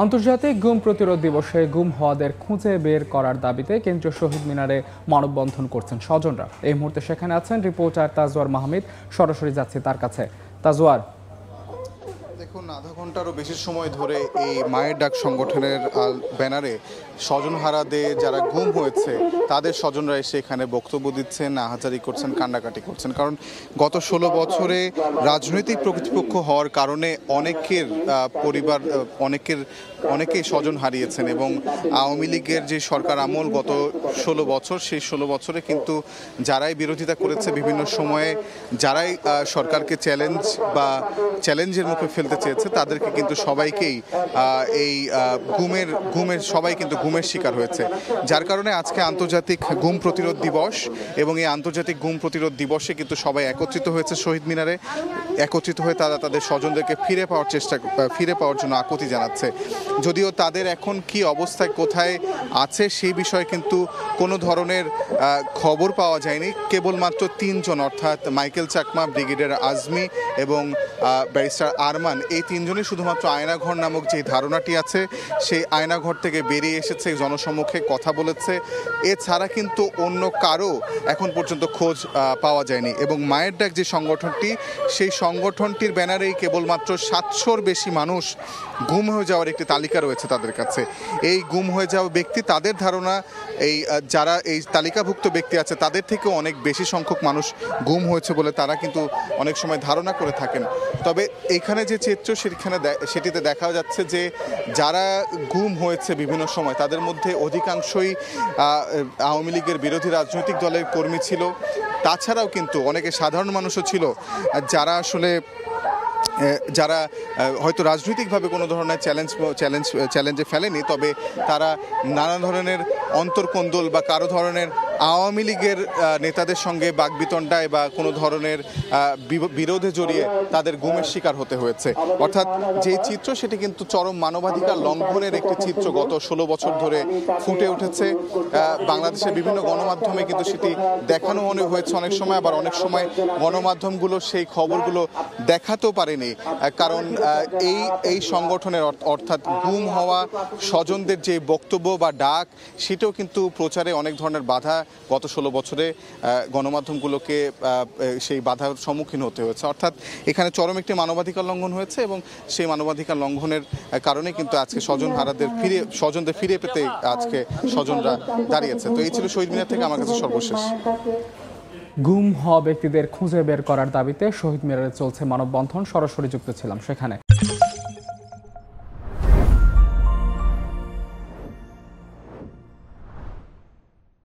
আন্তর্জাতিক গুম প্রতিরোধ দিবসে গুম হওয়াদের খুঁজে বের করার দাবিতে কেন্দ্রীয় শহীদ মিনারে মানববন্ধন করছেন স্বজনরা। এই মুহূর্তে সেখানে আছেন রিপোর্টার তাজওয়ার মাহমুদ। সরাসরি যাচ্ছে তার কাছে। তাজওয়ার, দেখুন, আধা ঘন্টারও বেশি সময় ধরে এই মায়ের ডাক সংগঠনের ব্যানারে স্বজনহারাদের যারা গুম হয়েছে তাদের স্বজনরা এসে এখানে বক্তব্য দিচ্ছেন, আহাজারি করছেন, কান্নাকাটি করছেন। কারণ গত 16 বছরে রাজনৈতিক প্রতিপক্ষ হওয়ার কারণে অনেকের পরিবার অনেকেই স্বজন হারিয়েছেন এবং আওয়ামী লীগের যে সরকার আমল গত 16 বছর, সেই 16 বছরে কিন্তু যারাই বিরোধিতা করেছে বিভিন্ন সময়ে, যারাই সরকারকে চ্যালেঞ্জের মুখে ফেলতে চেয়েছে, তাদেরকে কিন্তু সবাইকেই এই গুমের সবাই কিন্তু গুমের শিকার হয়েছে। যার কারণে আজকে আন্তর্জাতিক গুম প্রতিরোধ দিবস, এবং এই আন্তর্জাতিক গুম প্রতিরোধ দিবসে কিন্তু সবাই একত্রিত হয়েছে শহীদ মিনারে। একত্রিত হয়ে তারা তাদের স্বজনদেরকে ফিরে পাওয়ার জন্য আকুতি জানাচ্ছে। যদিও তাদের এখন কি অবস্থায়, কোথায় আছে সেই বিষয়ে কিন্তু কোনো ধরনের খবর পাওয়া যায়নি। কেবলমাত্র 3 জন, অর্থাৎ মাইকেল চাকমা, ব্রিগেডিয়ার আজমি এবং ব্যারিস্টার আরমান, এই 3 জনই শুধুমাত্র আয়নাঘর নামক যে ধারণাটি আছে সেই আয়নাঘর থেকে বেরিয়ে এসেছে, জনসম্মুখে কথা বলেছে। এছাড়া কিন্তু অন্য কারো এখন পর্যন্ত খোঁজ পাওয়া যায়নি। এবং মায়ের ডাক যে সংগঠনটি, সেই সংগঠনটির ব্যানারেই কেবলমাত্র 700-র বেশি মানুষ গুম হয়ে যাওয়ার একটি তালিকা রয়েছে তাদের কাছে। এই গুম হয়ে যাওয়া ব্যক্তি, তাদের ধারণা যারা এই তালিকাভুক্ত ব্যক্তি আছে তাদের থেকেও অনেক বেশি সংখ্যক মানুষ গুম হয়েছে বলে তারা কিন্তু অনেক সময় ধারণা করে থাকেন। তবে এখানে যে চিত্র সেটিতে দেখা যাচ্ছে যে যারা গুম হয়েছে বিভিন্ন সময়, তাদের মধ্যে অধিকাংশই আওয়ামী লীগের বিরোধী রাজনৈতিক দলের কর্মী ছিল। তাছাড়াও কিন্তু অনেকে সাধারণ মানুষও ছিল যারা হয়তো রাজনৈতিকভাবে কোনো ধরনের চ্যালেঞ্জে ফেলেনি, তবে তারা নানা ধরনের অন্তর্কোন্দল বা কারো ধরনের আওয়ামী লীগের নেতাদের সঙ্গে বাকবিতণ্ডায় বা কোনো ধরনের বিরোধে জড়িয়ে তাদের গুমের শিকার হতে হয়েছে। অর্থাৎ যে চিত্র, সেটি কিন্তু চরম মানবাধিকার লঙ্ঘনের একটি চিত্র গত 16 বছর ধরে ফুটে উঠেছে। বাংলাদেশের বিভিন্ন গণমাধ্যমে কিন্তু সেটি দেখানো হয়েছে অনেক সময়, আবার অনেক সময় গণমাধ্যমগুলো সেই খবরগুলো দেখাতেও পারেনি। কারণ এই সংগঠনের, অর্থাৎ গুম হওয়া স্বজনদের যে বক্তব্য বা ডাক, সেটাও কিন্তু প্রচারে অনেক ধরনের বাধা গত 16 বছরে গণমাধ্যমগুলোকে সেই বাধার সম্মুখীন হতে হয়েছে। অর্থাৎ এখানে চরম একটি মানবাধিকার লঙ্ঘন হয়েছে এবং সেই মানবাধিকার লঙ্ঘনের কারণে কিন্তু আজকে স্বজনদের ফিরে পেতে আজকে স্বজনরা দাঁড়িয়েছে। তো এই ছিল শহীদ মিনার থেকে আমার কাছে সর্বশেষ। গুম হওয়া ব্যক্তিদের খুঁজে বের করার দাবিতে শহীদ মিনারে চলছে মানববন্ধন। সরাসরি যুক্ত ছিলাম সেখানে।